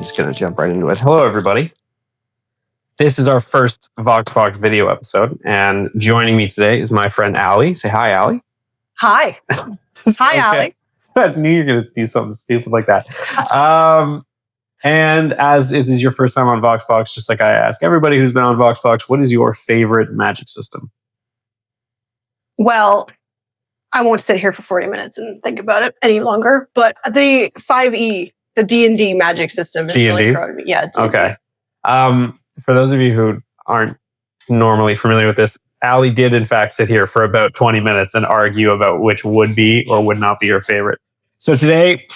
just going to jump right into it. Hello, everybody. This is our first VoxBox video episode, and joining me today is my friend Allie. Say hi, Allie. Hi. Hi, Allie. I knew you were going to do something stupid like that. And as it is your first time on VoxBox, just like I ask everybody who's been on VoxBox, what is your favorite Magic system? Well, I won't sit here for 40 minutes and think about it any longer, but the 5e, the D&D Magic system is really growing me. Yeah. D&D. Okay. For those of you who aren't normally familiar with this, Allie did in fact sit here for about 20 minutes and argue about which would be or would not be your favorite. So today,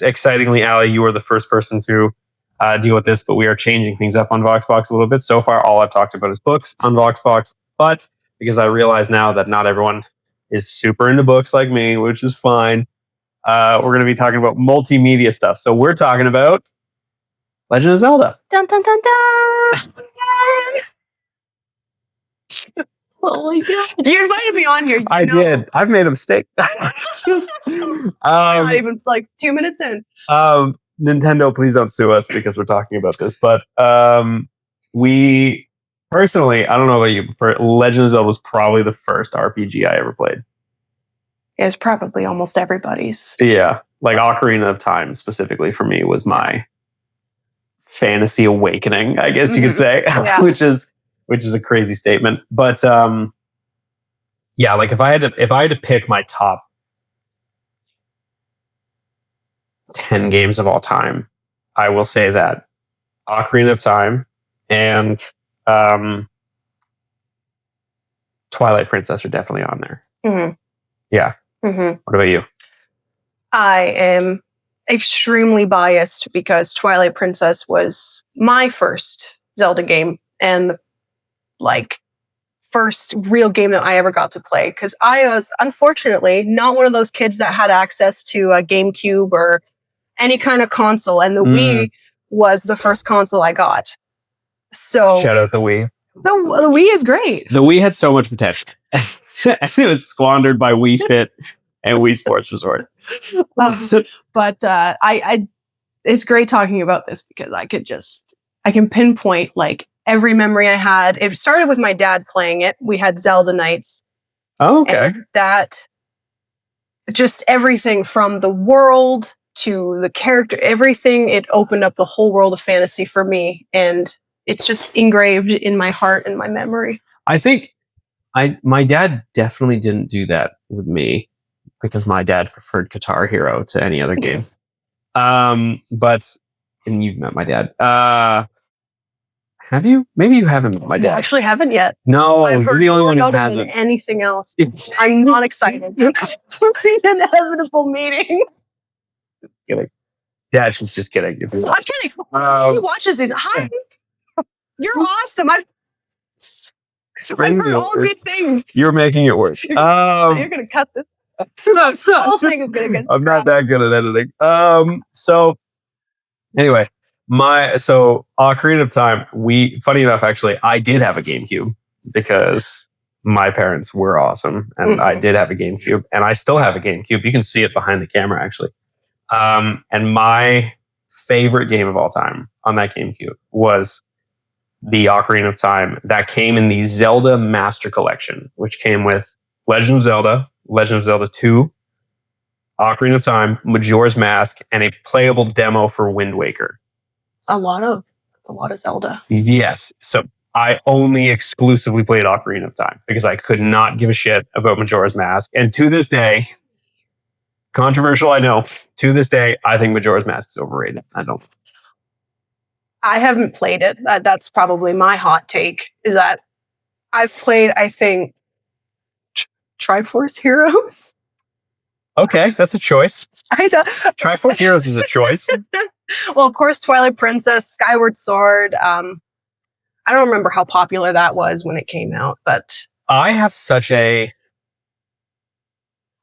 excitingly, Allie, you were the first person to deal with this, but we are changing things up on VoxBox a little bit. So far, all I've talked about is books on VoxBox, but because I realize now that not everyone is super into books like me, which is fine, we're going to be talking about multimedia stuff. So we're talking about Legend of Zelda. Dun, dun, dun, dun. Oh my god. You invited me on here. I did. I've made a mistake. Not even like 2 minutes in. Nintendo, please don't sue us because we're talking about this. But we personally, I don't know about you, but Legend of Zelda was probably the first RPG I ever played. It was probably almost everybody's. Yeah. Like Ocarina of Time specifically for me was my fantasy awakening, I guess you could say, Yeah. which is a crazy statement. But yeah, like if I had to pick my top 10 games of all time, I will say that Ocarina of Time and Twilight Princess are definitely on there. Mm-hmm. Yeah. Mm-hmm. What about you? I am extremely biased because Twilight Princess was my first Zelda game and like first real game that I ever got to play, because I was unfortunately not one of those kids that had access to a GameCube or any kind of console, and the Wii was the first console I got. So shout out the Wii. The Wii is great. The Wii had so much potential. And it was squandered by Wii Fit and Wii Sports Resort. But I it's great talking about this because I can pinpoint like every memory I had. It started with my dad playing it. We had Zelda nights. Oh, okay. That just everything from the world to the character, everything, it opened up the whole world of fantasy for me. And it's just engraved in my heart and my memory. I think my dad definitely didn't do that with me because my dad preferred Guitar Hero to any other game. But, and you've met my dad. Have you? Maybe you haven't met my dad. I actually haven't yet. No, you're the only one who hasn't. Anything else. I'm not excited. It's an inevitable meeting. Kidding. Dad, she's just kidding. I'm kidding. He watches these. Hi. You're awesome. I've heard all good things. You're making it worse. You're going to cut this. The whole thing is going to get I'm not that good at editing. So anyway, Ocarina of Time, funny enough, actually, I did have a GameCube because my parents were awesome and I did have a GameCube and I still have a GameCube. You can see it behind the camera, actually. And my favorite game of all time on that GameCube was the Ocarina of Time that came in the Zelda Master Collection, which came with Legend of Zelda, Legend of Zelda 2, Ocarina of Time, Majora's Mask, and a playable demo for Wind Waker. A lot of Zelda. Yes. So I only exclusively played Ocarina of Time because I could not give a shit about Majora's Mask. And to this day, controversial, I know, to this day, I think Majora's Mask is overrated. I haven't played it. That's probably my hot take, is that I've played, I think, Triforce Heroes. Okay, that's a choice. Triforce Heroes is a choice. Well, of course, Twilight Princess, Skyward Sword. I don't remember how popular that was when it came out, but I have such a...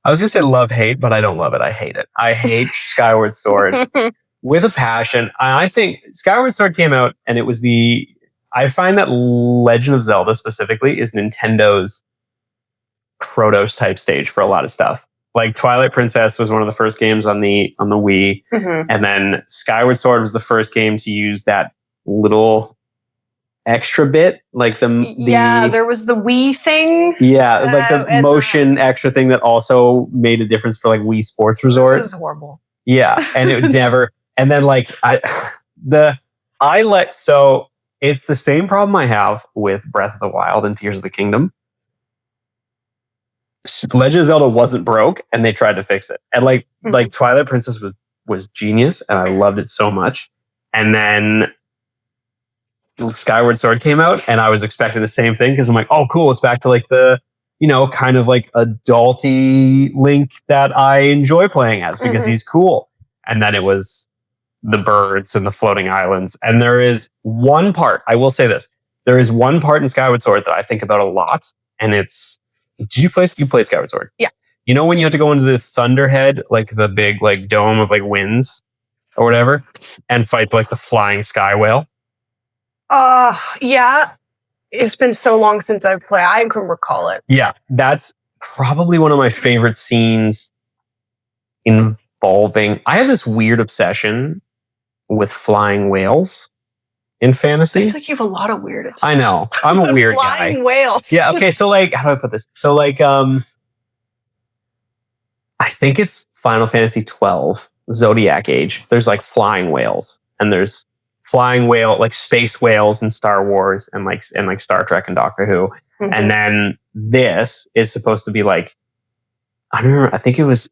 I was going to say love-hate, but I don't love it. I hate it. I hate Skyward Sword with a passion. I think Skyward Sword came out, and it was I find that Legend of Zelda specifically is Nintendo's Kratos type stage for a lot of stuff. Like Twilight Princess was one of the first games on the Wii, and then Skyward Sword was the first game to use that little extra bit, like there was the Wii thing. Yeah, like the motion extra thing that also made a difference for like Wii Sports Resort. It was horrible. Yeah, and it never. And then like so it's the same problem I have with Breath of the Wild and Tears of the Kingdom. Legend of Zelda wasn't broke, and they tried to fix it. And like Twilight Princess was genius, and I loved it so much. And then Skyward Sword came out, and I was expecting the same thing because I'm like, oh, cool, it's back to like the kind of like adulty Link that I enjoy playing as because he's cool. And then it was the birds and the floating islands. And there is one part, I will say this, there is one part in Skyward Sword that I think about a lot, and it's. You played Skyward Sword? Yeah. You know when you have to go into the Thunderhead, like the big like dome of like winds or whatever, and fight like the flying sky whale? Yeah. It's been so long since I've played. I can recall it. Yeah, that's probably one of my favorite scenes involving. I have this weird obsession with flying whales in fantasy. I feel like you have a lot of weird. I know. I'm a weird guy. Flying whales. Yeah. Okay. So like, how do I put this? So like, I think it's Final Fantasy 12 Zodiac Age. There's like flying whales, and there's flying whale like space whales in Star Wars and like Star Trek and Doctor Who. And then this is supposed to be like, I don't remember. I think it was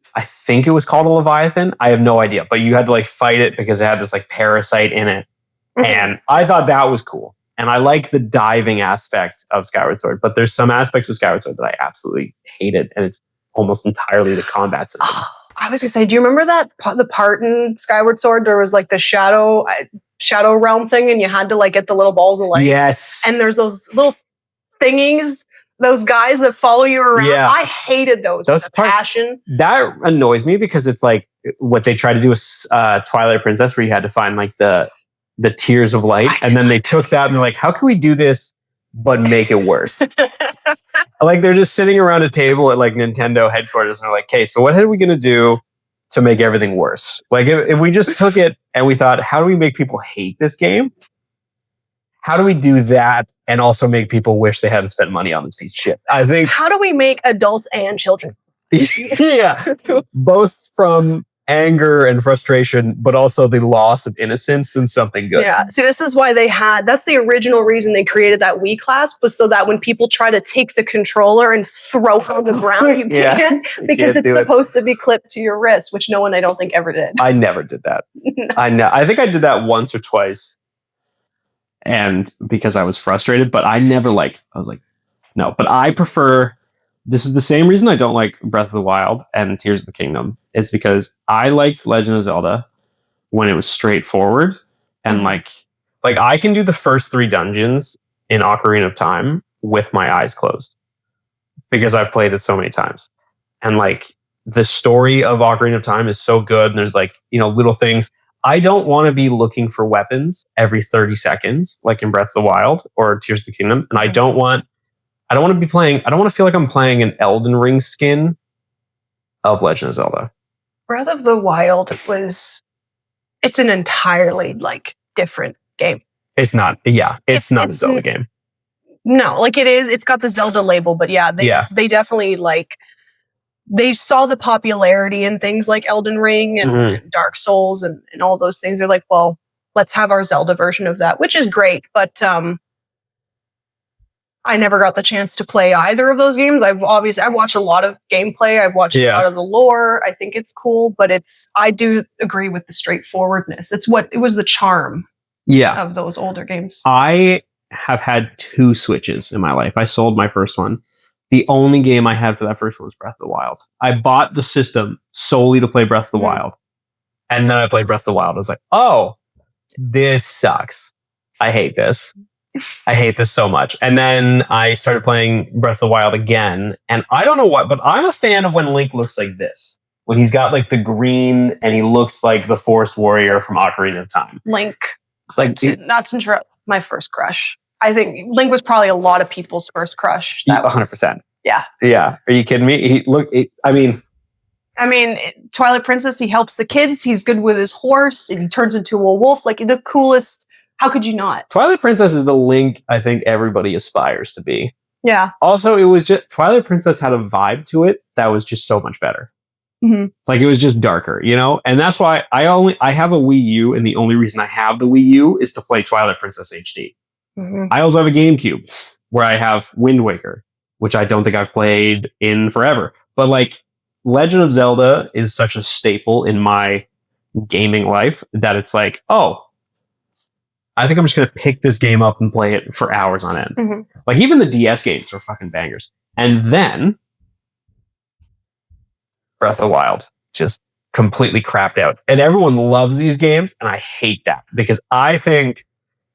called a Leviathan. I have no idea, but you had to like fight it because it had this like parasite in it. And I thought that was cool. And I like the diving aspect of Skyward Sword, but there's some aspects of Skyward Sword that I absolutely hated, and it's almost entirely the combat system. I was gonna say, do you remember the part in Skyward Sword? There was like the shadow realm thing, and you had to like get the little balls of light. Yes. And there's those little thingies, those guys that follow you around. Yeah. I hated those with passion. That annoys me because it's like what they tried to do with Twilight Princess, where you had to find like the tears of light, and then they took that and they're like, how can we do this but make it worse? Like they're just sitting around a table at like Nintendo headquarters, and they're like, okay, so what are we going to do to make everything worse? Like if we just took it and we thought, how do we make people hate this game? How do we do that and also make people wish they hadn't spent money on this piece of shit? I think. How do we make adults and children? Yeah, both from anger and frustration, but also the loss of innocence and something good. Yeah. See, this is why that's the original reason they created that Wii clasp, was so that when people try to take the controller and throw it on the ground, you can, because it's supposed to be clipped to your wrist, which no one, I don't think, ever did. I never did that. No. I think I did that once or twice, and because I was frustrated, but I never I was like, no, but I prefer. This is the same reason I don't like Breath of the Wild and Tears of the Kingdom. Is because I liked Legend of Zelda when it was straightforward, and like I can do the first 3 dungeons in Ocarina of Time with my eyes closed because I've played it so many times. And like the story of Ocarina of Time is so good, and there's like, little things. I don't want to be looking for weapons every 30 seconds like in Breath of the Wild or Tears of the Kingdom, and I don't want to feel like I'm playing an Elden Ring skin of Legend of Zelda. Breath of the Wild it's an entirely like different game. It's not, it's not a Zelda game. No, like it is, it's got the Zelda label, but they definitely they saw the popularity in things like Elden Ring and Dark Souls and all those things. They're like, well, let's have our Zelda version of that, which is great. But I never got the chance to play either of those games. I've watched a lot of gameplay. I've watched a lot of the lore. I think it's cool, but I do agree with the straightforwardness. It was the charm of those older games. I have had 2 Switches in my life. I sold my first one. The only game I had for that first one was Breath of the Wild. I bought the system solely to play Breath of the Wild. And then I played Breath of the Wild. I was like, oh, this sucks. I hate this. I hate this so much. And then I started playing Breath of the Wild again. And I don't know what, but I'm a fan of when Link looks like this. When he's got like the green and he looks like the Forest Warrior from Ocarina of Time. Link. Not to interrupt, my first crush. I think Link was probably a lot of people's first crush. 100%. Yeah. Yeah. Are you kidding me? I mean, Twilight Princess, he helps the kids. He's good with his horse. And he turns into a wolf. Like, the coolest. How could you not? Twilight Princess is the Link I think everybody aspires to be. Yeah. Also, it was just Twilight Princess had a vibe to it that was just so much better. Mm-hmm. Like, it was just darker, you know? And that's why I have a Wii U, and the only reason I have the Wii U is to play Twilight Princess HD. Mm-hmm. I also have a GameCube where I have Wind Waker, which I don't think I've played in forever. But like, Legend of Zelda is such a staple in my gaming life that it's like, oh, I think I'm just going to pick this game up and play it for hours on end. Mm-hmm. Like, even the DS games are fucking bangers. And then Breath of the Wild just completely crapped out. And everyone loves these games, and I hate that because I think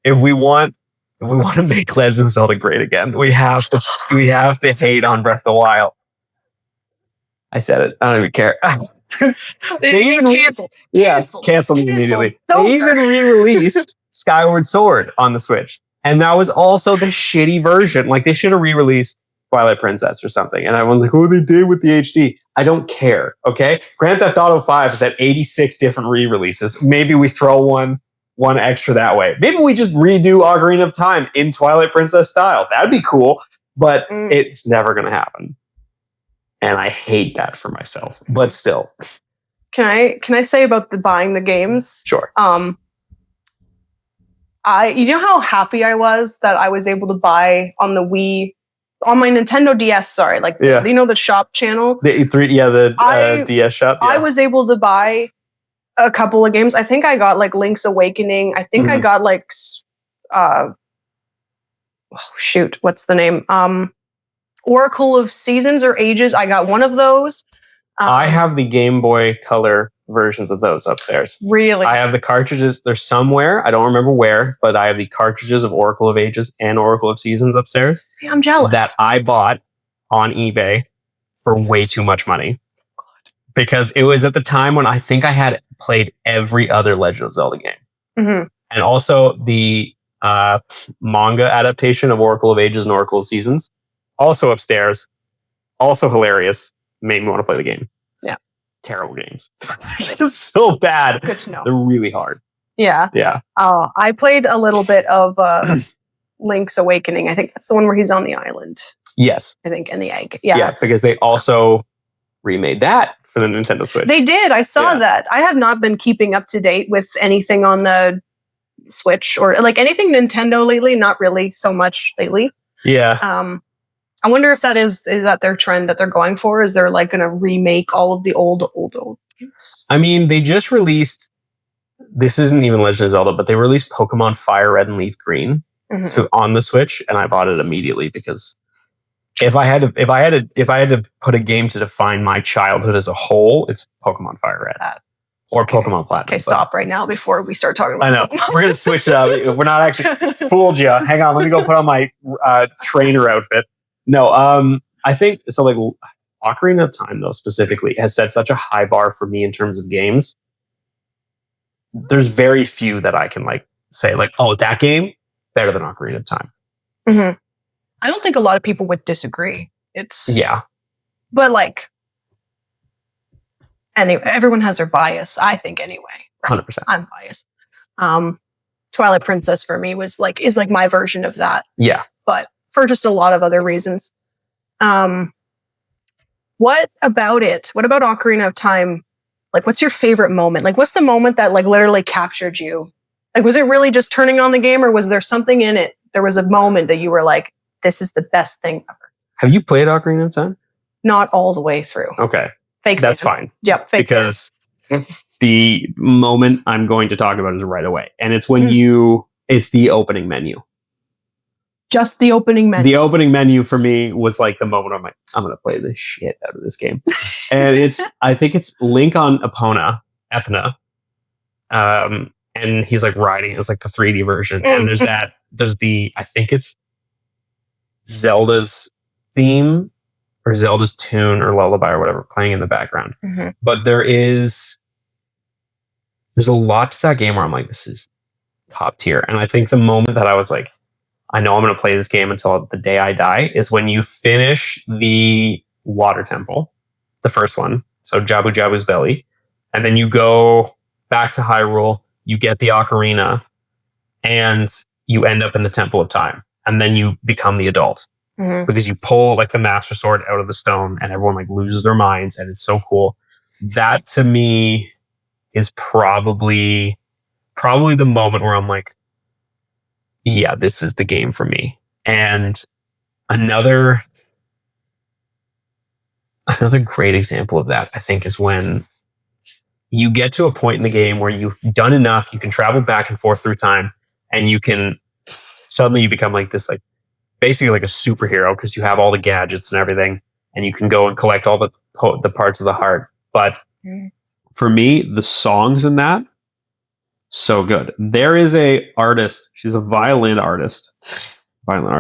if we want to make Legend of Zelda great again, we have to hate on Breath of the Wild. I said it. I don't even care. They even canceled immediately. They even re-released Skyward Sword on the Switch, and that was also the shitty version. Like, they should have re-released Twilight Princess or something. And everyone's like, "Oh, they did with the HD." I don't care. Okay, Grand Theft Auto 5 has had 86 different re-releases. Maybe we throw one extra that way. Maybe we just redo Ocarina of Time in Twilight Princess style. That'd be cool, but it's never going to happen. And I hate that for myself. But still. Can I say about the buying the games? Sure. You know how happy I was that I was able to buy on the Wii, on my Nintendo DS, sorry. Like, you know, the shop channel? The DS shop? Yeah. I was able to buy a couple of games. I think I got like Link's Awakening. I think I got like, what's the name? Oracle of Seasons or Ages. I got one of those. I have the Game Boy Color versions of those upstairs. Really? I have the cartridges. They're somewhere. I don't remember where, but I have the cartridges of Oracle of Ages and Oracle of Seasons upstairs. See, I'm jealous. That I bought on eBay for way too much money. Because it was at the time when I think I had played every other Legend of Zelda game. Mm-hmm. And also the manga adaptation of Oracle of Ages and Oracle of Seasons. Also upstairs. Also hilarious. Made me want to play the game. Yeah. Terrible games. It's so bad. Good to know. They're really hard. Yeah. Yeah. I played a little bit of Link's Awakening. I think that's the one where he's on the island. Yes. I think, in the egg. Yeah. Yeah, because they also remade that for the Nintendo Switch. They did. I saw that. I have not been keeping up to date with anything on the Switch or like anything Nintendo lately. Not really so much lately. Yeah. I wonder if that is that their trend that they're going for? Is they're like going to remake all of the old games? I mean, they just released, this isn't even Legend of Zelda, but they released Pokemon Fire Red and Leaf Green so on the Switch, and I bought it immediately because if I had to put a game to define my childhood as a whole, it's Pokemon Fire Red or Pokemon Platinum. Okay, stop right now before we start talking about I know. Pokemon. We're going to switch it up. If we're not actually fooled you. Hang on, let me go put on my trainer outfit. No, I think so. Like, Ocarina of Time, though, specifically, has set such a high bar for me in terms of games. There's very few that I can like say, like, oh, that game better than Ocarina of Time. Mm-hmm. I don't think a lot of people would disagree. But like, anyway, everyone has their bias. I think anyway. 100%. I'm biased. Twilight Princess for me is like my version of that. Yeah, but for just a lot of other reasons. What about it? What about Ocarina of Time? Like, what's your favorite moment? Like, what's the moment that like literally captured you? Like, was it really just turning on the game, or was there something in it? There was a moment that you were like, this is the best thing ever. Have you played Ocarina of Time? Not all the way through. Okay. Fake That's fan. fine. Yep. Fake because the moment I'm going to talk about is right away. And it's when it's the opening menu. Just the opening menu. The opening menu for me was like the moment I'm like, I'm going to play the shit out of this game. And I think it's Link on Epona. And he's like riding, it's like the 3D version. And I think it's Zelda's theme or Zelda's tune or lullaby or whatever playing in the background. Mm-hmm. But there's a lot to that game where I'm like, this is top tier. And I think the moment that I was like, I know I'm going to play this game until the day I die is when you finish the water temple, the first one, so Jabu Jabu's belly, and then you go back to Hyrule, you get the ocarina, and you end up in the Temple of Time, and then you become the adult because you pull like the Master Sword out of the stone, and everyone like loses their minds, and it's so cool. That to me is probably the moment where I'm like, yeah, this is the game for me. And another great example of that, I think, is when you get to a point in the game where you've done enough, you can travel back and forth through time, and you can suddenly you become like this, like basically like a superhero because you have all the gadgets and everything, and you can go and collect all the parts of the heart. But for me, the songs in that, so good. There is a artist. She's a violin artist.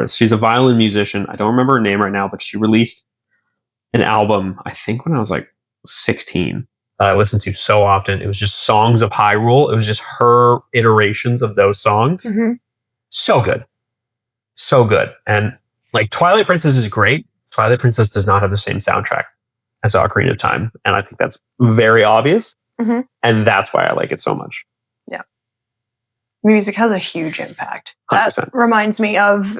She's a violin musician. I don't remember her name right now, but she released an album, I think when I was like 16, that I listened to so often. It was just songs of Hyrule. It was just her iterations of those songs. So good. So good. And like Twilight Princess is great. Twilight Princess does not have the same soundtrack as Ocarina of Time. And I think that's very obvious. And that's why I like it so much. Yeah. Music has a huge impact. 100%. That reminds me of,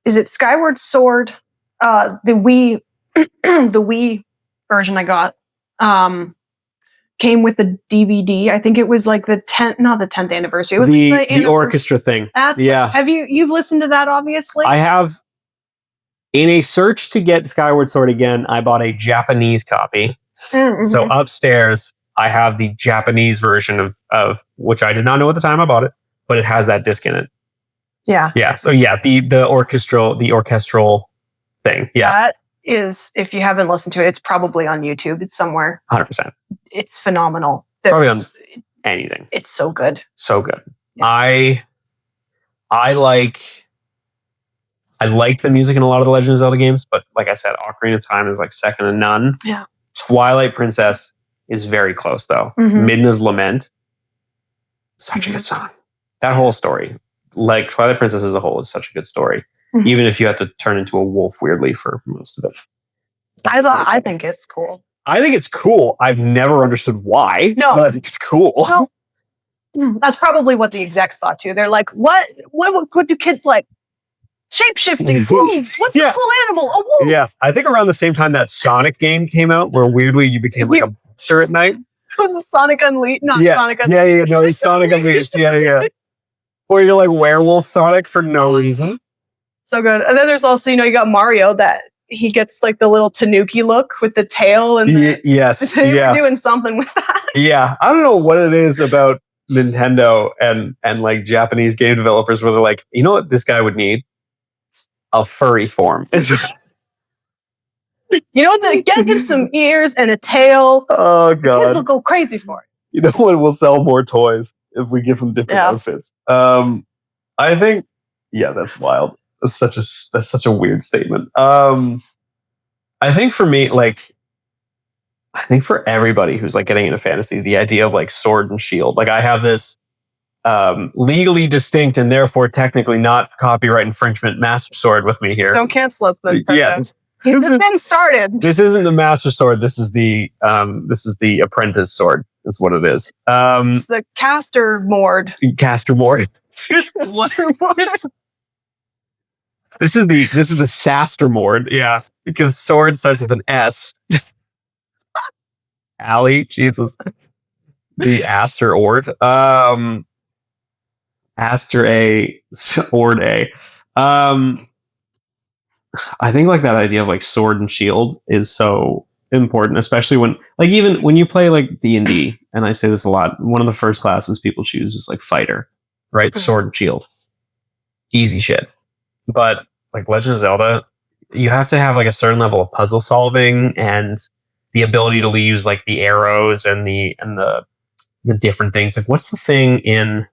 is it Skyward Sword? The Wii the Wii version I got came with the DVD. I think it was like not the 10th anniversary. It was the orchestra thing. Have you've listened to that, obviously? I have. In a search to get Skyward Sword again, I bought a Japanese copy. So upstairs, I have the Japanese version of which I did not know at the time I bought it, but it has that disc in it. Yeah. Yeah. So yeah, the orchestral thing. Yeah. That is, if you haven't listened to it, it's probably on YouTube. It's somewhere. 100%. It's phenomenal. Probably on anything. It's so good. So good. Yeah. I like the music in a lot of the Legend of Zelda games, but like I said, Ocarina of Time is like second to none. Yeah. Twilight Princess is very close though. Midna's Lament, such a good song. That whole story, like Twilight Princess as a whole, is such a good story. Even if you have to turn into a wolf weirdly for most of it. I think it's cool. I think it's cool. I've never understood why. No, but I think it's cool. Well, that's probably what the execs thought too. They're like, what do kids like? Shape-shifting wolves. What's a cool animal? A wolf. Yeah, I think around the same time that Sonic game came out, where weirdly you became like a monster at night. Was it Sonic Unleashed? Not Sonic Unleashed. Yeah, no, it's Sonic Unleashed. Yeah. Or you're like werewolf Sonic for no reason. So good. And then there's also, you got Mario that he gets like the little Tanuki look with the tail and yes, they were doing something with that. Yeah, I don't know what it is about Nintendo and like Japanese game developers where they're like, you know what this guy would need? A furry form. You know what? Get him some ears and a tail. Oh god, kids will go crazy for it. You know what? We'll sell more toys if we give them different outfits. I think, that's wild. That's such a weird statement. I think for me, like, I think for everybody who's like getting into fantasy, the idea of like sword and shield, like I have this legally distinct and therefore technically not copyright infringement Master Sword with me here. Don't cancel us then. Yeah. He's been started. This isn't the Master Sword. This is the Apprentice Sword. That's what it is. It's the Caster Mord. Caster Mord. This is the Saster Mord. Yeah, because sword starts with an S. Allie, Jesus. The Aster Ord. Aster A, Ord A. I think like that idea of like sword and shield is so important, especially when like even when you play like D&D, and I say this a lot, one of the first classes people choose is like fighter, right? Sword and shield. Easy shit. But like Legend of Zelda, you have to have like a certain level of puzzle solving and the ability to use like the arrows and the different things. Like what's the thing in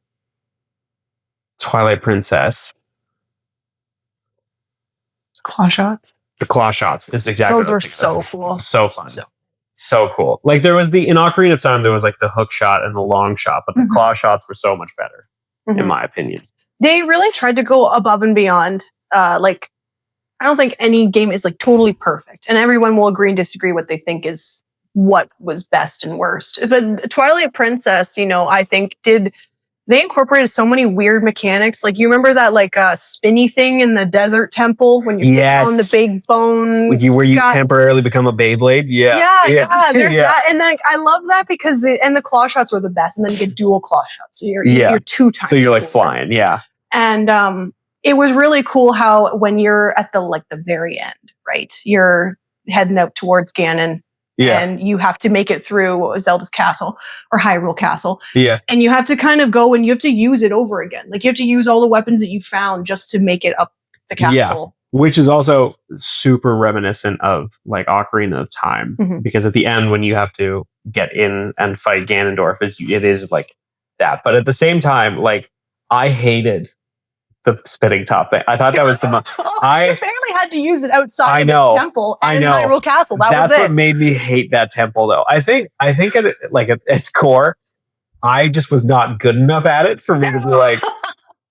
Twilight Princess? Claw shots. The claw shots is exactly. Those were so cool. So fun. So cool. Like there was in Ocarina of Time, there was like the hook shot and the long shot, but the claw shots were so much better, in my opinion. They really tried to go above and beyond. Like, I don't think any game is like totally perfect, and everyone will agree and disagree what they think is what was best and worst. But Twilight Princess, I think they incorporated so many weird mechanics. Like, you remember that spinny thing in the desert temple when you're on the big bone, where you temporarily become a Beyblade. Yeah. There's that, and then I love that because the claw shots were the best, and then you get dual claw shots, so you're 2 times. So you're like flying, and it was really cool how when you're at the very end, right? You're heading out towards Ganon. Yeah. And you have to make it through Zelda's castle or Hyrule Castle. Yeah. And you have to kind of go and you have to use it over again. Like, you have to use all the weapons that you found just to make it up the castle. Yeah. Which is also super reminiscent of like Ocarina of Time. Mm-hmm. Because at the end, when you have to get in and fight Ganondorf, it is like that. But at the same time, like, I hated the spinning top thing. I thought that was the most. I barely had to use it outside of its temple and Hyrule Castle. That's what made me hate that temple, though. I think at its core, I just was not good enough at it for me to be like,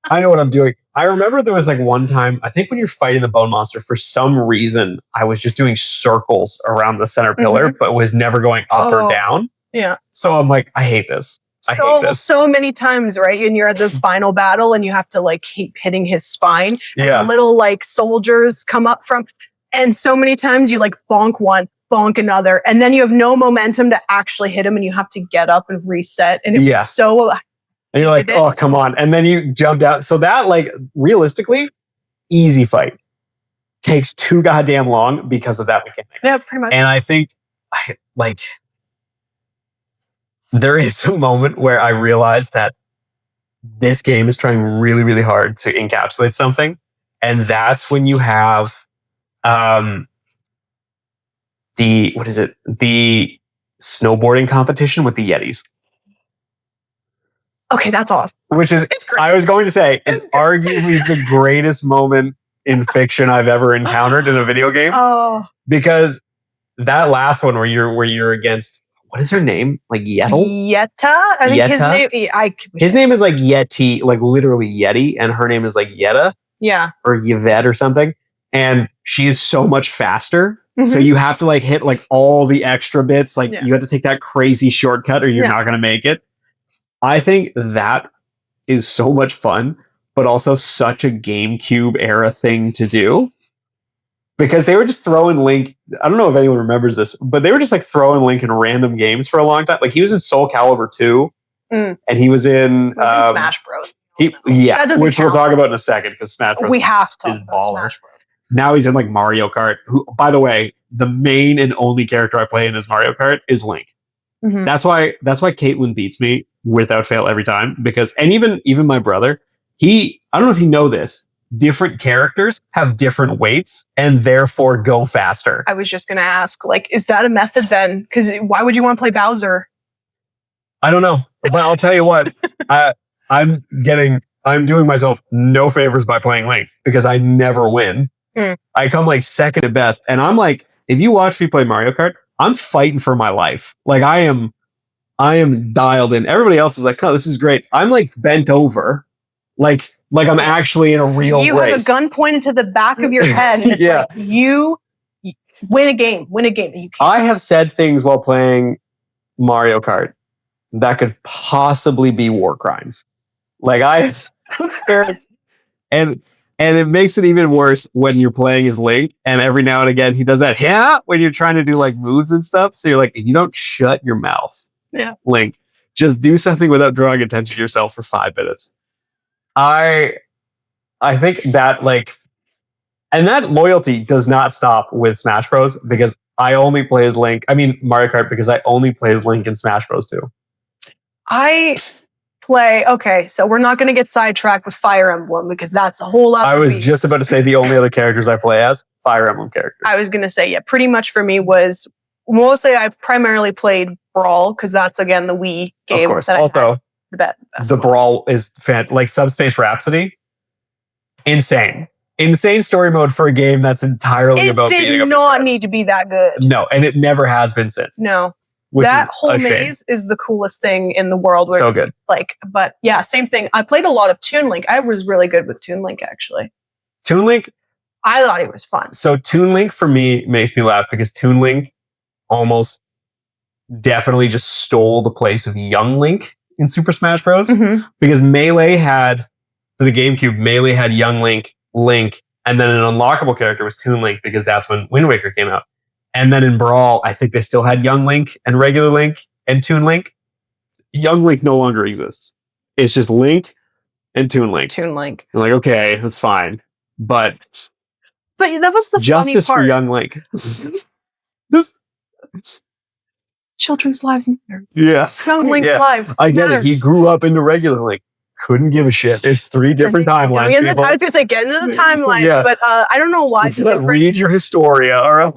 I know what I'm doing. I remember there was like one time, I think when you're fighting the bone monster, for some reason, I was just doing circles around the center pillar, but was never going up or down. Yeah. So I'm like, I hate this. So many times, right? And you're at this final battle and you have to like keep hitting his spine. Yeah. And the little like soldiers come up from, and so many times you like bonk one, bonk another, and then you have no momentum to actually hit him and you have to get up and reset. And it was so. And you're like, oh, come on. And then you jumped out. So that, like, realistically, easy fight. Takes too goddamn long because of that mechanic. Yeah, pretty much. And I think there is a moment where I realized that this game is trying really, really hard to encapsulate something. And that's when you have the snowboarding competition with the Yetis. Okay, that's awesome. Which is, I was going to say, is arguably the greatest moment in fiction I've ever encountered in a video game. Oh. Because that last one where you're against, what is her name? Like Yetel? Yetta? I think his name is like Yeti, like literally Yeti, and her name is like Yetta. Yeah. Or Yvette or something. And she is so much faster. Mm-hmm. So you have to like hit like all the extra bits. Like you have to take that crazy shortcut or you're not going to make it. I think that is so much fun, but also such a GameCube era thing to do. Because they were just throwing Link. I don't know if anyone remembers this, but they were just like throwing Link in random games for a long time. Like, he was in Soul Calibur 2, and he was in Smash Bros. Which we'll talk about in a second, because Smash Bros. We have to talk is about baller. Smash Bros. Now he's in like Mario Kart. Who, by the way, the main and only character I play in is Mario Kart is Link. Mm-hmm. That's why Caitlin beats me without fail every time. Because, and even my brother, I don't know if you know this, different characters have different weights and therefore go faster. I was just going to ask, like, is that a method then? Because why would you want to play Bowser? I don't know, but I'll tell you what, I'm doing myself no favors by playing Link because I never win. I come like second at best, and I'm like, if you watch me play Mario Kart, I'm fighting for my life. Like, I am dialed in. Everybody else is like, oh, this is great. I'm like bent over, like I'm actually in a real race. You have a gun pointed to the back of your head. And it's like, you win a game. You can't. I have said things while playing Mario Kart that could possibly be war crimes. Like, and it makes it even worse when you're playing as Link, and every now and again he does that when you're trying to do like moves and stuff. So you're like, if you don't shut your mouth, Link, just do something without drawing attention to yourself for 5 minutes. I think that, like, and that loyalty does not stop with Smash Bros. Because I only play as Link. I mean, Mario Kart, because I only play as Link in Smash Bros. 2. Okay, so we're not going to get sidetracked with Fire Emblem because that's a whole lot. I was just about to say the only other characters I play as Fire Emblem characters. I was going to say, pretty much for me was mostly I primarily played Brawl because that's, again, the Wii game. Of course. That also, the Brawl is like Subspace Rhapsody. Insane story mode for a game that's entirely about beating up your friends. It did not need to be that good. No, and it never has been since. No. That whole maze is the coolest thing in the world. So good. But yeah, same thing. I played a lot of Toon Link. I was really good with Toon Link, actually. Toon Link? I thought it was fun. So Toon Link for me makes me laugh because Toon Link almost definitely just stole the place of Young Link in Super Smash Bros. Mhm. Because for the GameCube, Melee had Young Link, Link, and then an unlockable character was Toon Link because that's when Wind Waker came out. And then in Brawl, I think they still had Young Link and regular Link and Toon Link. Young Link no longer exists. It's just Link and Toon Link. Toon Link. I'm like, okay, that's fine. But that was the justice funny part. for Young Link. This, children's lives matter. yeah. Young Link's life. I get matters. it. He grew up into regular Link. Couldn't give a shit. There's 3 different timelines. I People. was going to say, get into the timelines, Yeah. but I don't know why. Read your Historia, all right?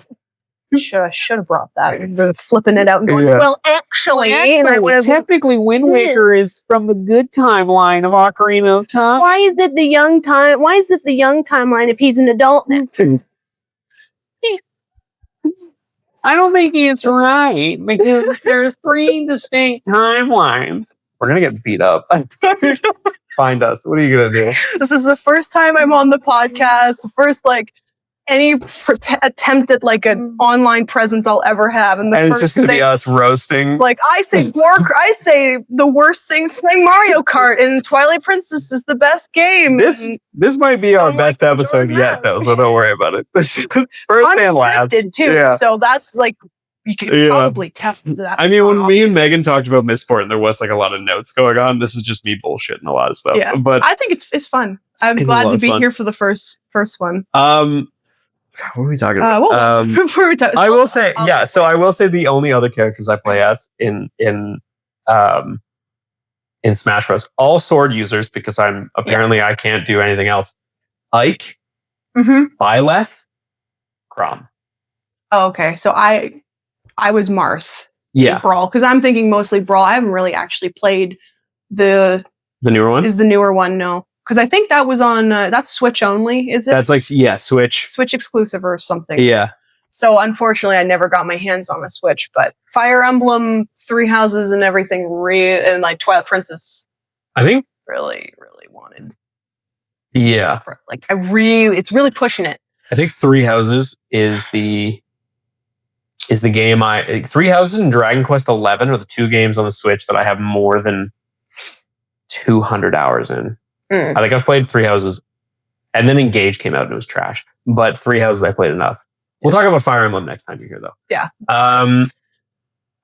Should have brought that. Flipping it out and going, Yeah. well, actually, technically, Wind Waker is from the good timeline of Ocarina of Time. why is it the young time? Why is this the young timeline if he's an adult now? I don't think it's right because there's 3 distinct timelines. We're gonna get beat up. Find us. What are you gonna do? This is the first time I'm on the podcast. The first any attempt at an online presence I'll ever have, and it's just gonna be us roasting. It's like I say the worst things playing Mario Kart, and Twilight Princess is the best game. This might be our best episode yet, though. So don't worry about it. First and last, too. Yeah. So that's you could probably test that. I mean, when me and Megan talked about Missport, and there was a lot of notes going on. This is just me bullshitting a lot of stuff. Yeah, but I think it's fun. I'm glad to be here for the first one. What were we talking about? What were we talking? I will say, yeah. So I will say the only other characters I play as in Smash Bros. All sword users because I can't do anything else. Ike, Byleth, Chrom. Oh, okay. So I was Marth. Yeah, Brawl because I'm thinking mostly Brawl. I haven't really actually played the newer one. Is the newer one? No. Because I think that was on that's Switch only, is it? That's Switch exclusive or something. Yeah. So unfortunately, I never got my hands on a Switch. But Fire Emblem, 3 Houses, and everything, and Twilight Princess. I think really, really wanted. Yeah. It's really pushing it. I think 3 Houses is the game 3 Houses and Dragon Quest 11 are the 2 games on the Switch that I have more than 200 hours in. I think I've played 3 Houses, and then Engage came out and it was trash. But 3 Houses I played enough. We'll talk about Fire Emblem next time you're here, though. Yeah.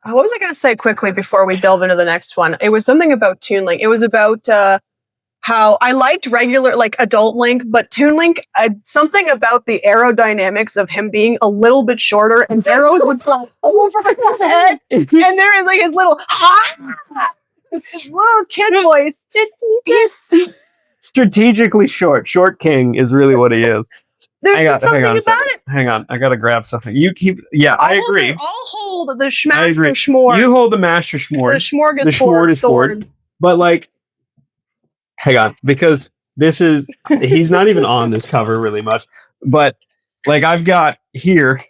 What was I going to say quickly before we delve into the next one? It was something about Toon Link. It was about how I liked regular, adult Link, but Toon Link, something about the aerodynamics of him being a little bit shorter, and arrows would fly over his head, and there is his little his little kid voice. Strategically short. Short King is really what he is. There's something about it. Hang on. I got to grab something. You keep... Yeah, I agree. I'll hold the Schmaster Schmore. You hold the Master Schmore. The Smorgasbord. But, hang on. Because this is... He's not even on this cover really much. But, I've got here...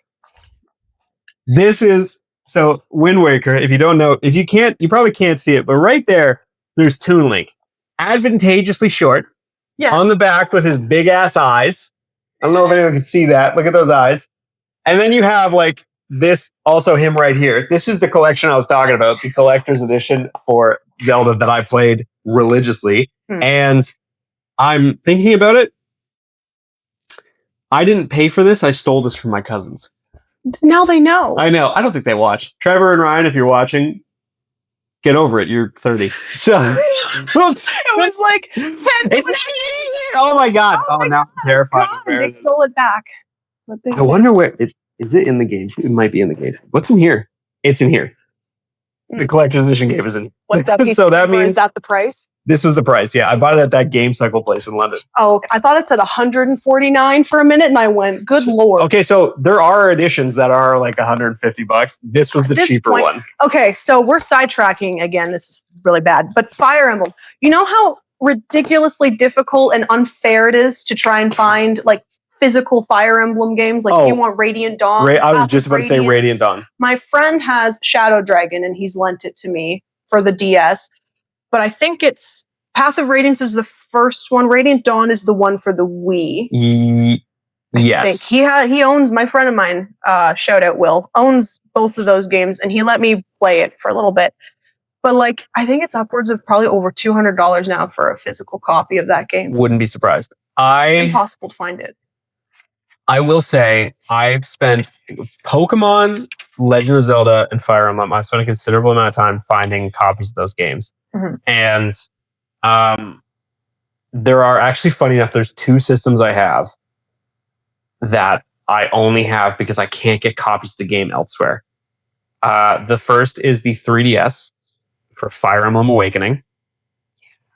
This is... So, Wind Waker, if you don't know... If you can't... You probably can't see it. But right there's Toon Link. Advantageously short. Yes. On the back with his big ass eyes. I don't know if anyone can see that. Look at those eyes. And then you have this, also him right here. This is the collection I was talking about, the collector's edition for Zelda that I played religiously. And I'm thinking about it. I didn't pay for this. I stole this from my cousins. Now they know. I know. I don't think they watch. Trevor and Ryan, if you're watching, get over it. You're 30. So it was 10. Oh my god! Now I'm terrified. They stole it back. I wonder where is it in the game? It might be in the game. What's in here? It's in here. The collector's edition game is in. What's that? So that means is that the price? This was the price. Yeah, I bought it at that Game Cycle place in London. Oh, I thought it said $149 for a minute, and I went, "Good lord!" Okay, so there are editions that are $150. This was the cheaper one. Okay, so we're sidetracking again. This is really bad. But Fire Emblem, you know how ridiculously difficult and unfair it is to try and find physical Fire Emblem games? If you want Radiant Dawn. I was just about to say Radiant Dawn. My friend has Shadow Dragon, and he's lent it to me for the DS. But I think it's Path of Radiance is the first one. Radiant Dawn is the one for the Wii. Yes. He owns, my friend of mine, shout out Will, owns both of those games, and he let me play it for a little bit. But like, I think it's upwards of probably over $200 now for a physical copy of that game. Wouldn't be surprised. It's impossible to find it. I will say I've spent Pokemon, Legend of Zelda, and Fire Emblem. I've spent a considerable amount of time finding copies of those games. Mm-hmm. And there are actually, funny enough, there's 2 systems I have that I only have because I can't get copies of the game elsewhere. The first is the 3DS for Fire Emblem Awakening.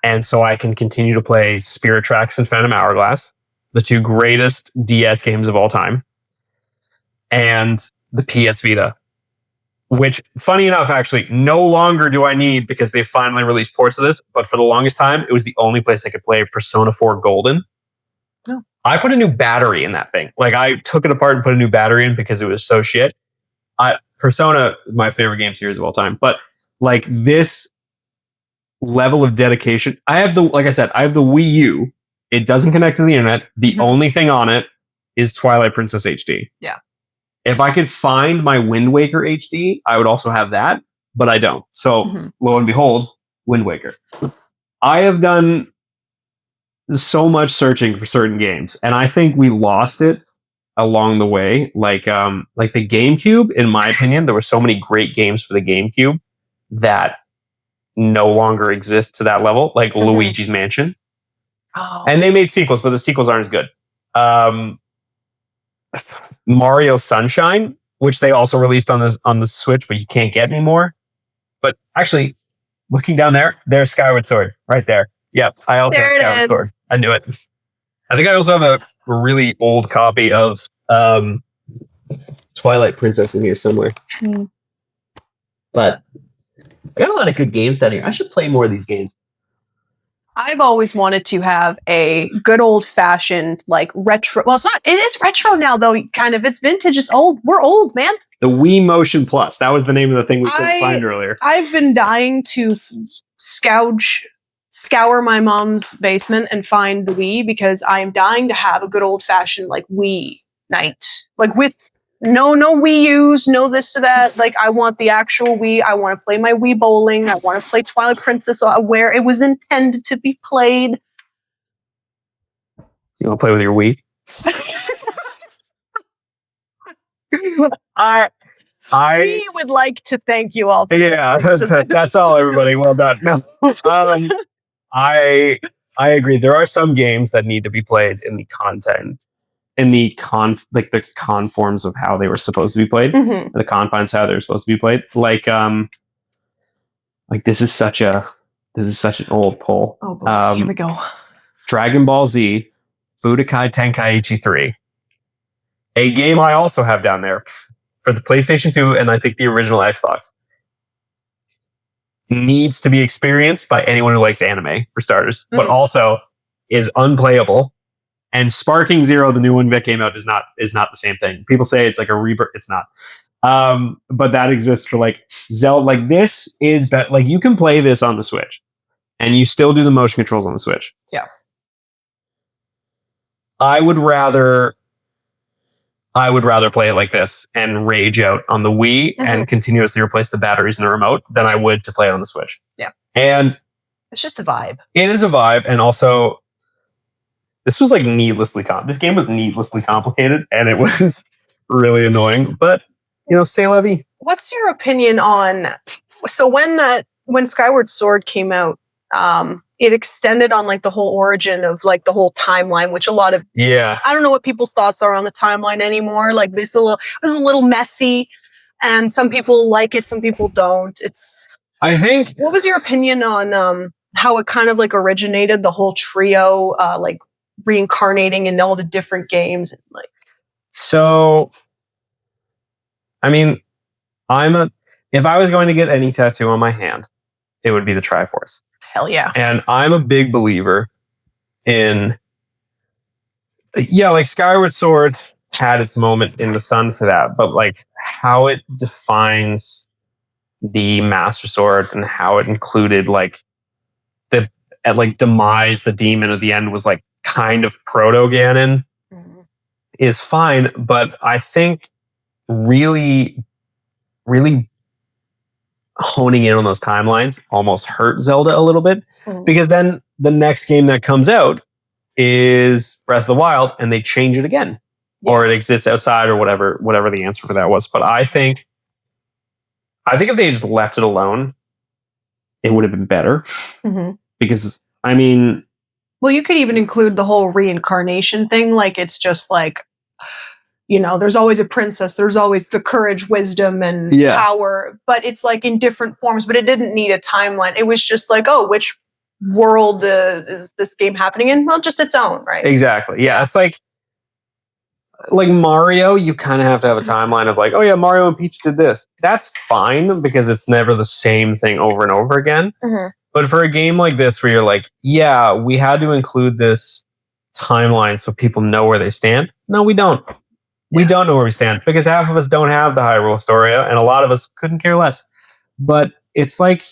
And so I can continue to play Spirit Tracks and Phantom Hourglass, the 2 greatest DS games of all time, and the PS Vita, which, funny enough, actually, no longer do I need because they've finally released ports of this. But for the longest time, it was the only place I could play Persona 4 Golden. No. I put a new battery in that thing. Like, I took it apart and put a new battery in because it was so shit. Persona is my favorite game series of all time. But, like, this level of dedication, like I said, I have the Wii U. It doesn't connect to the internet. The only thing on it is Twilight Princess HD. Yeah. If I could find my Wind Waker HD, I would also have that, but I don't. So, lo and behold, Wind Waker. I have done so much searching for certain games, and I think we lost it along the way. Like the GameCube, in my opinion, there were so many great games for the GameCube that no longer exist to that level, like Luigi's Mansion. Oh. And they made sequels, but the sequels aren't as good. Mario Sunshine, which they also released on the Switch, but you can't get anymore. But actually, looking down there's Skyward Sword right there. Yep, I also have Skyward Sword. I knew it. I think I also have a really old copy of Twilight Princess in here somewhere. But I got a lot of good games down here. I should play more of these games. I've always wanted to have a good old fashioned, like, retro. Well, it is retro now, though, kind of. It's vintage. It's old. We're old, man. The Wii Motion Plus. That was the name of the thing we couldn't find earlier. I've been dying to scour my mom's basement and find the Wii, because I am dying to have a good old fashioned, like, Wii night. Like, with no Wii U's, no this to that. Like, I want the actual Wii. I want to play my Wii bowling. I want to play Twilight Princess where it was intended to be played. You want to play with your Wii? We would like to thank you all. Yeah, that's all, everybody. Well done. No, I agree. There are some games that need to be played in the content, in the conforms of how they were supposed to be played, the confines how they were supposed to be played. Like this is such an old poll. Oh boy, here we go. Dragon Ball Z, Budokai Tenkaichi 3, a game I also have down there for the PlayStation 2 and I think the original Xbox. Needs to be experienced by anyone who likes anime, for starters, but also is unplayable. And Sparking Zero, the new one that came out, is not the same thing. People say it's like a rebirth. It's not. But that exists for like Zelda. Like, this is like, you can play this on the Switch, and you still do the motion controls on the Switch. Yeah. I would rather play it like this and rage out on the Wii and continuously replace the batteries in the remote than I would to play it on the Switch. Yeah. And it's just a vibe. It is a vibe, and also, this was like this game was needlessly complicated, and it was really annoying, but, c'est la vie. What's your opinion on, so when Skyward Sword came out, it extended on like the whole origin of like the whole timeline, which I don't know what people's thoughts are on the timeline anymore. Like, it was a little messy, and some people like it, some people don't. What was your opinion on how it kind of like originated, the whole trio, like reincarnating in all the different games? So, I mean, if I was going to get any tattoo on my hand, it would be the Triforce. Hell yeah. And I'm a big believer in, like Skyward Sword had its moment in the sun for that, but like how it defines the Master Sword and how it included like demise, the demon at the end was like kind of proto Ganon. is fine, but I think really, really honing in on those timelines almost hurt Zelda a little bit, because then the next game that comes out is Breath of the Wild, and they change it again, or it exists outside, or whatever the answer for that was. But I think if they just left it alone, it would have been better. Because I mean, well, you could even include the whole reincarnation thing. Like, it's just like, you know, there's always a princess, there's always the courage, wisdom, and power, but it's like in different forms. But it didn't need a timeline. It was just like, oh, which world is this game happening in? Well, just its own, right? Exactly. Yeah, it's like Mario, you kind of have to have a timeline of like, oh yeah, Mario and Peach did this. That's fine because it's never the same thing over and over again. But for a game like this, where you're like, yeah, we had to include this timeline so people know where they stand. No, we don't. We don't know where we stand because half of us don't have the Hyrule Historia, and a lot of us couldn't care less. But it's like,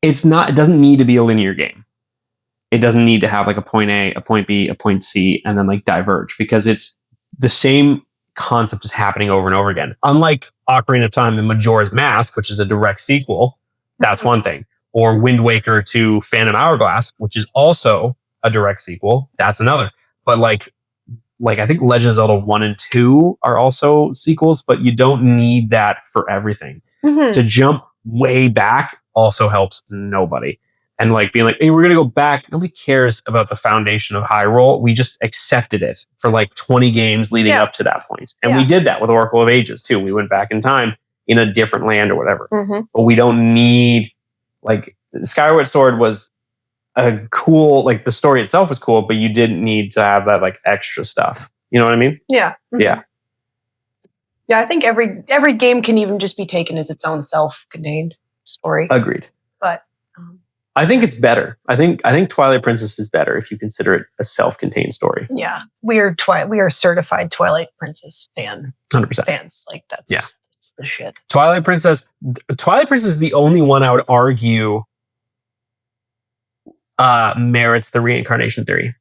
it doesn't need to be a linear game. It doesn't need to have like a point A, a point B, a point C, and then like diverge, because it's the same concept is happening over and over again. Unlike Ocarina of Time and Majora's Mask, which is a direct sequel, that's one thing. Or Wind Waker to Phantom Hourglass, which is also a direct sequel, that's another. But like I think Legend of Zelda 1 and 2 are also sequels, but you don't need that for everything. To jump way back also helps nobody. And like being like, hey, we're going to go back. Nobody cares about the foundation of Hyrule. We just accepted it for like 20 games leading up to that point. And we did that with Oracle of Ages too. We went back in time in a different land or whatever. But we don't need, like, Skyward Sword was a cool, like the story itself was cool, but you didn't need to have that like extra stuff. You know what I mean? Yeah. Yeah. Yeah, I think every game can even just be taken as its own self-contained story. Agreed. But I think it's better. I think Twilight Princess is better if you consider it a self-contained story. Yeah, we are certified Twilight Princess 100% fans. Like that's the shit. Twilight Princess is the only one I would argue merits the reincarnation theory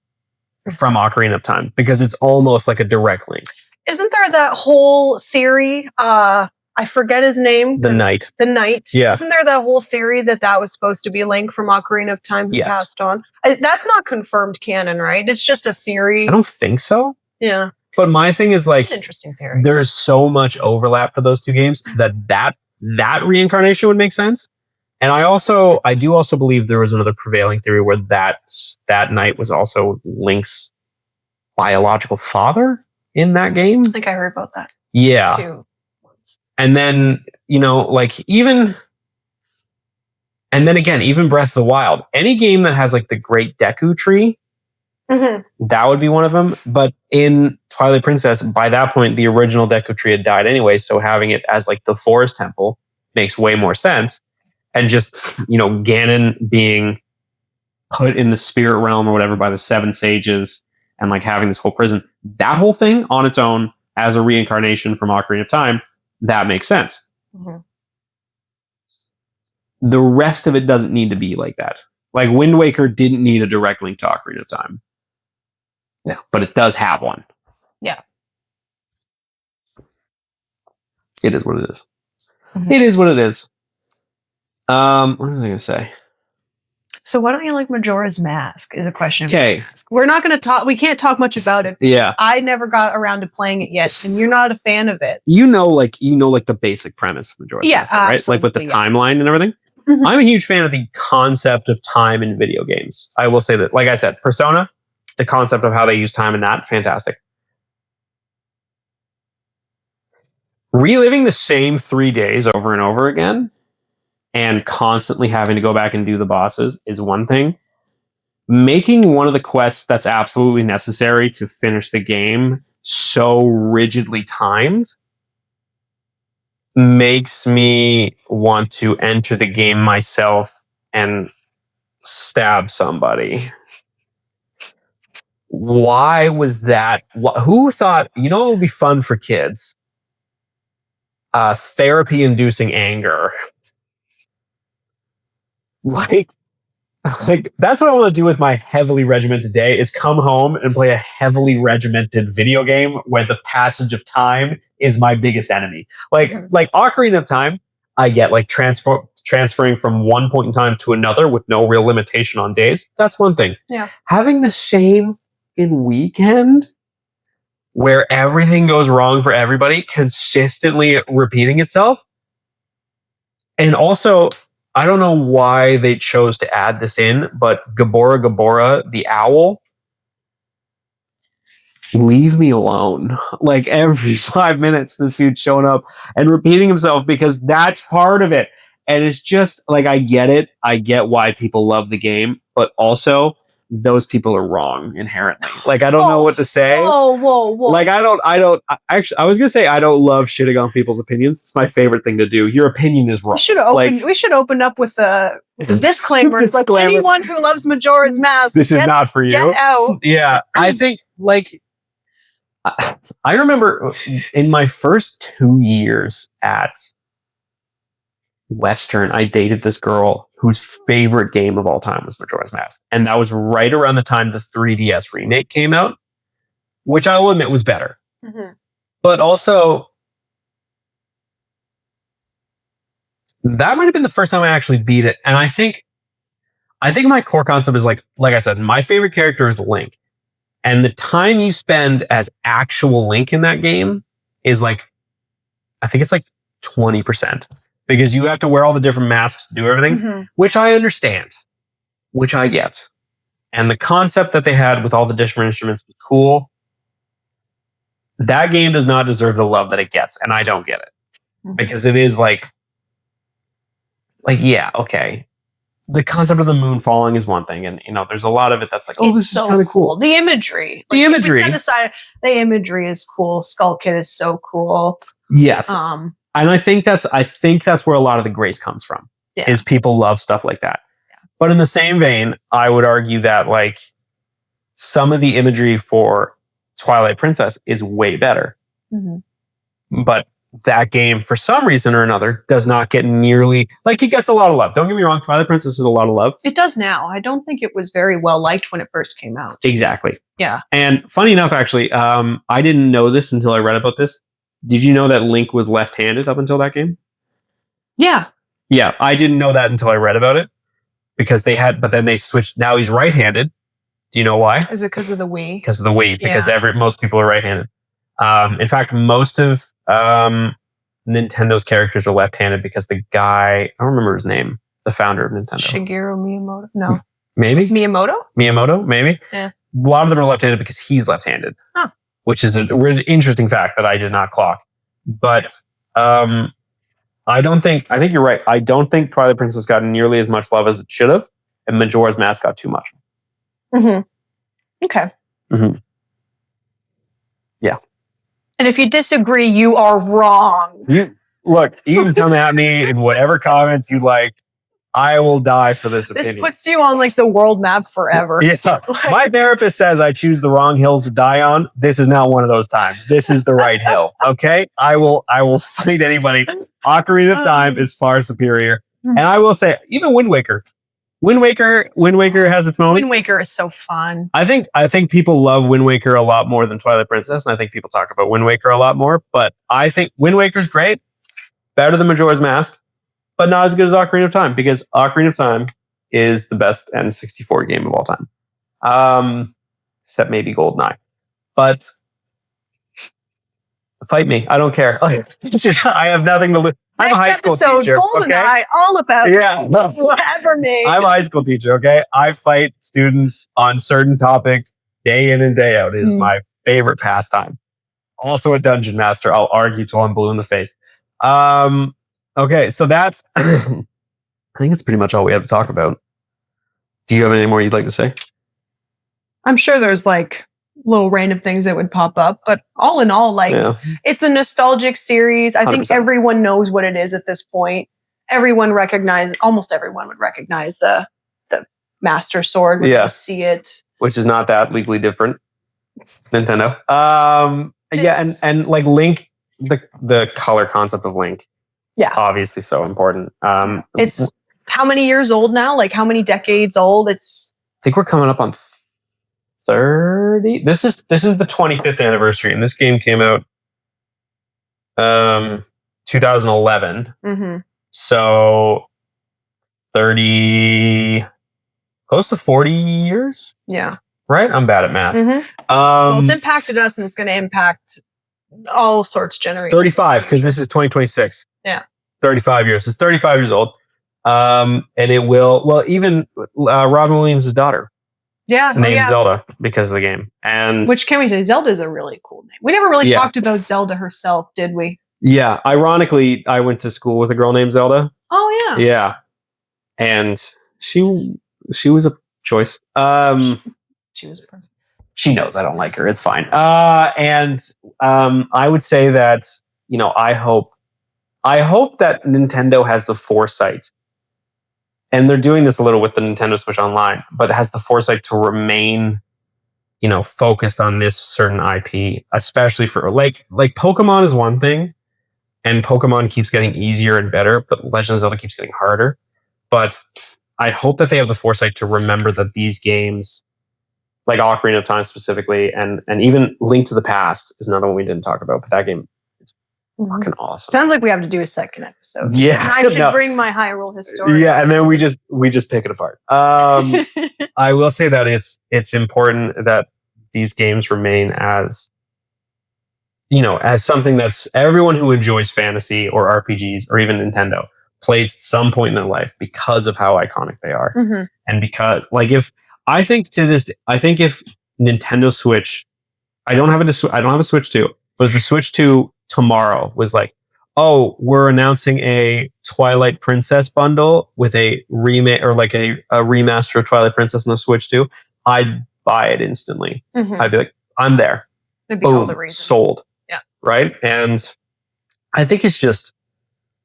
from Ocarina of Time, because it's almost like a direct link. Isn't there that whole theory? I forget his name. The Knight. The Knight. Yeah. Isn't there that whole theory that was supposed to be a link from Ocarina of Time who passed on? That's not confirmed canon, right? It's just a theory. I don't think so. Yeah. But my thing is like, it's an interesting theory. There's so much overlap for those two games that reincarnation would make sense. And I do also believe there was another prevailing theory where that Knight was also Link's biological father in that game. I think I heard about that. Yeah. Too. And then, even Breath of the Wild, any game that has like the Great Deku Tree, that would be one of them. But in Twilight Princess, by that point, the original Deku Tree had died anyway. So having it as like the Forest Temple makes way more sense. And just, Ganon being put in the spirit realm or whatever by the Seven Sages and like having this whole prison, that whole thing on its own as a reincarnation from Ocarina of Time, that makes sense. The rest of it doesn't need to be like that. Like Wind Waker didn't need a direct link to Ocarina of Time. No. But it does have one. Yeah. It is what it is. It is what it is. What was I going to say? So why don't you like Majora's Mask is a question. Okay. We're not going to talk. We can't talk much about it. Yeah. I never got around to playing it yet. And you're not a fan of it. Like the basic premise of Majora's Mask, right? Like with the timeline and everything. I'm a huge fan of the concept of time in video games. I will say that, like I said, Persona, the concept of how they use time in that, fantastic. Reliving the same 3 days over and over again and constantly having to go back and do the bosses is one thing. Making one of the quests that's absolutely necessary to finish the game so rigidly timed makes me want to enter the game myself and stab somebody. Why was that? Who thought, it would be fun for kids? Therapy-inducing anger. Like, like that's what I want to do with my heavily regimented day is come home and play a heavily regimented video game where the passage of time is my biggest enemy. Like Ocarina of Time, I get like transferring from one point in time to another with no real limitation on days. That's one thing. Yeah. Having the same in weekend where everything goes wrong for everybody, consistently repeating itself. And also, I don't know why they chose to add this in, but Gabora, the owl, leave me alone. Like every 5 minutes, this dude's showing up and repeating himself because that's part of it. And it's just like, I get it. I get why people love the game, but also those people are wrong inherently. Like, I don't know what to say. Whoa. Like, I was going to say, I don't love shitting on people's opinions. It's my favorite thing to do. Your opinion is wrong. We should open up with a disclaimer. Like, anyone who loves Majora's Mask, this is not for you. Get out. Yeah. I think, like, I remember in my first 2 years at Western, I dated this girl whose favorite game of all time was Majora's Mask. And that was right around the time the 3DS remake came out, which I will admit was better. Mm-hmm. But also, that might have been the first time I actually beat it. And I think my core concept is like I said, my favorite character is Link. And the time you spend as actual Link in that game is like, I think it's like 20%. Because you have to wear all the different masks to do everything, which I understand, which I get. And the concept that they had with all the different instruments was cool. That game does not deserve the love that it gets, and I don't get it. Because it is like, yeah, okay. The concept of the moon falling is one thing, and there's a lot of it that's like, oh, this is kind of cool. The imagery. The imagery. The imagery is cool. Skull Kid is so cool. Yes. And I think that's where a lot of the grace comes from. Yeah. Is people love stuff like that. Yeah. But in the same vein, I would argue that like some of the imagery for Twilight Princess is way better. Mm-hmm. But that game, for some reason or another, does not get nearly like it gets a lot of love. Don't get me wrong, Twilight Princess is a lot of love. It does now. I don't think it was very well liked when it first came out. Exactly. Yeah. And funny enough, actually, I didn't know this until I read about this. Did you know that Link was left-handed up until that game? Yeah. Yeah, I didn't know that until I read about it because but then they switched. Now he's right-handed. Do you know why? Is it because of the Wii? Because of the Wii. Because most people are right-handed. In fact, most of Nintendo's characters are left-handed because the guy, I don't remember his name, the founder of Nintendo. Shigeru Miyamoto? No. Maybe? Miyamoto? Maybe. Yeah. A lot of them are left-handed because he's left-handed. Huh. Which is an interesting fact that I did not clock. But I think you're right. I don't think Twilight Princess got nearly as much love as it should have, and Majora's Mask got too much. Mm-hmm. Okay. Mm-hmm. Yeah. And if you disagree, you are wrong. You can come at me in whatever comments you like. I will die for this opinion. This puts you on like the world map forever. Yeah. My therapist says I choose the wrong hills to die on. This is not one of those times. This is the right hill. Okay. I will fight anybody. Ocarina of Time is far superior. And I will say, even Wind Waker. Wind Waker has its moments. Wind Waker is so fun. I think people love Wind Waker a lot more than Twilight Princess, and I think people talk about Wind Waker a lot more. But I think Wind Waker's great. Better than Majora's Mask. But not as good as Ocarina of Time, because Ocarina of Time is the best N64 game of all time. Except maybe GoldenEye. But fight me. I don't care. I have nothing to lose. I'm a high school teacher. GoldenEye, all about whatever name. I'm a high school teacher, okay? I fight students on certain topics day in and day out. It is my favorite pastime. Also a dungeon master. I'll argue till I'm blue in the face. Okay, so that's I think it's pretty much all we have to talk about. Do you have any more you'd like to say? I'm sure there's like little random things that would pop up, but all in all, it's a nostalgic series. I 100%. Think everyone knows what it is at this point. Almost everyone would recognize the Master Sword when they see it. Which is not that legally different. Nintendo. And like Link, the color concept of Link. Yeah. Obviously so important. It's how many years old now? Like how many decades old? It's I think we're coming up on 30. This is the 25th anniversary, and this game came out 2011. So 30, close to 40 years. Yeah. Right? I'm bad at math. Well, it's impacted us, and it's going to impact all sorts of generations. 35, because this is 2026. Yeah. 35 years. It's 35 years old. And it will, well, even Robin Williams' daughter. Yeah. Named Zelda because of the game. And which can we say? Zelda is a really cool name. We never really talked about Zelda herself, did we? Yeah. Ironically, I went to school with a girl named Zelda. Oh, yeah. Yeah. And she was a choice. She was a person. She knows I don't like her. It's fine. And I would say that, I hope that Nintendo has the foresight, and they're doing this a little with the Nintendo Switch Online, but it has the foresight to remain, focused on this certain IP, especially for like Pokemon is one thing, and Pokemon keeps getting easier and better, but Legend of Zelda keeps getting harder. But I hope that they have the foresight to remember that these games, like Ocarina of Time specifically, and even Link to the Past is another one we didn't talk about, but that game is fucking awesome. Sounds like we have to do a second episode. Yeah. I should bring my Hyrule historian. Yeah, and then we just pick it apart. I will say that it's important that these games remain as, as something that's everyone who enjoys fantasy or RPGs or even Nintendo plays at some point in their life because of how iconic they are. And because if Nintendo Switch, I don't have a Switch 2, but if the Switch 2 tomorrow was like, oh, we're announcing a Twilight Princess bundle with a remake or like a remaster of Twilight Princess on the Switch 2, I'd buy it instantly. I'd be like, I'm there. It'd be all the reason. Sold. Yeah. Right? And I think it's just,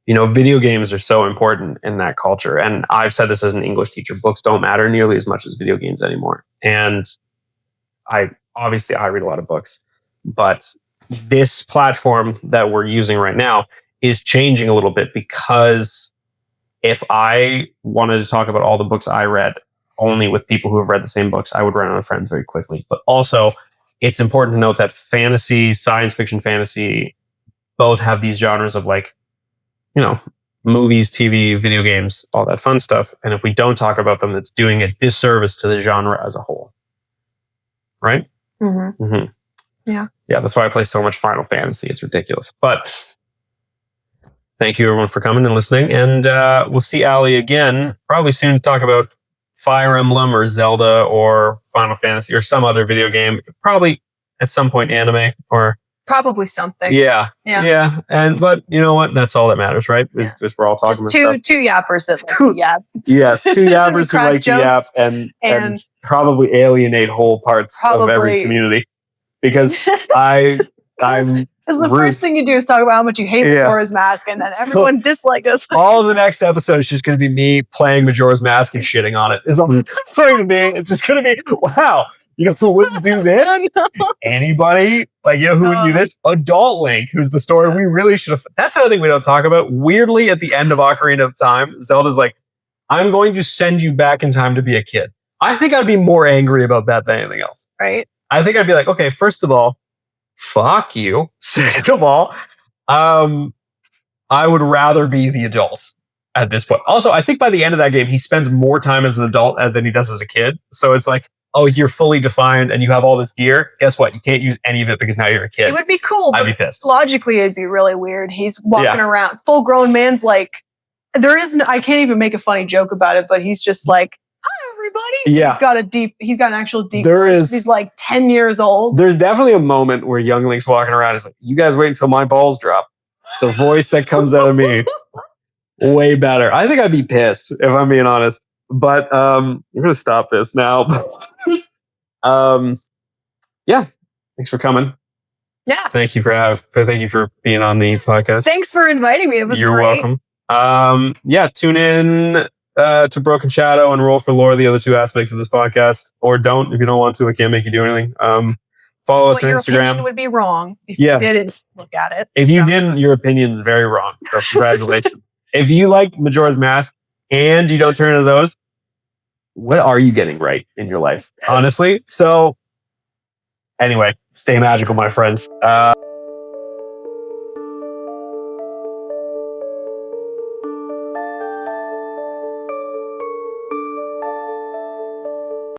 video games are so important in that culture. And I've said this as an English teacher, books don't matter nearly as much as video games anymore. And I read a lot of books, but this platform that we're using right now is changing a little bit, because if I wanted to talk about all the books I read only with people who have read the same books, I would run out of friends very quickly. But also, it's important to note that fantasy, science fiction, fantasy, both have these genres of movies, TV, video games, all that fun stuff. And if we don't talk about them, that's doing a disservice to the genre as a whole. Right? Yeah. Yeah, that's why I play so much Final Fantasy. It's ridiculous. But thank you, everyone, for coming and listening. And we'll see Ali again probably soon to talk about Fire Emblem or Zelda or Final Fantasy or some other video game. Probably at some point anime or... Probably something. Yeah. But you know what? That's all that matters, right? Is just we're all talking about stuff. Two yappers that like to yap. Yes, two yappers who like to yap and probably alienate whole parts of every community. Because I'm because the first thing you do is talk about how much you hate Majora's Mask, and then everyone disliked us. All of the next episode is just going to be me playing Majora's Mask and shitting on it. It's going to be. It's just going to be wow. Who wouldn't do this? Anybody? Who wouldn't do this? Adult Link, who's the story we really should have. That's another thing we don't talk about. Weirdly, at the end of Ocarina of Time, Zelda's like, I'm going to send you back in time to be a kid. I think I'd be more angry about that than anything else. Right. I think I'd be like, okay, first of all, fuck you. Second of all, I would rather be the adult at this point. Also, I think by the end of that game, he spends more time as an adult than he does as a kid. So it's like, oh, you're fully defined and you have all this gear. Guess what? You can't use any of it because now you're a kid. It would be cool. I'd be pissed. Logically, it'd be really weird. He's walking around, full grown man's like, I can't even make a funny joke about it, but he's just like, hi, everybody. Yeah. He's got an actual deep voice. He's like 10 years old. There's definitely a moment where young Link's walking around. He's like, you guys wait until my balls drop. The voice that comes out of me. Way better. I think I'd be pissed if I'm being honest. But we're going to stop this now. Yeah. Thanks for coming. Yeah. Thank you for being on the podcast. Thanks for inviting me. It was You're great. welcome. Tune in to Broken Shadow and Roll for Lore, the other two aspects of this podcast, or don't if you don't want to. I can't make you do anything. Follow us on your Instagram. Opinion would be wrong if you didn't look at it. If you didn't, your opinion's very wrong. So congratulations. If you like Majora's Mask and you don't turn into those, what are you getting right in your life? Honestly. So anyway, stay magical, my friends.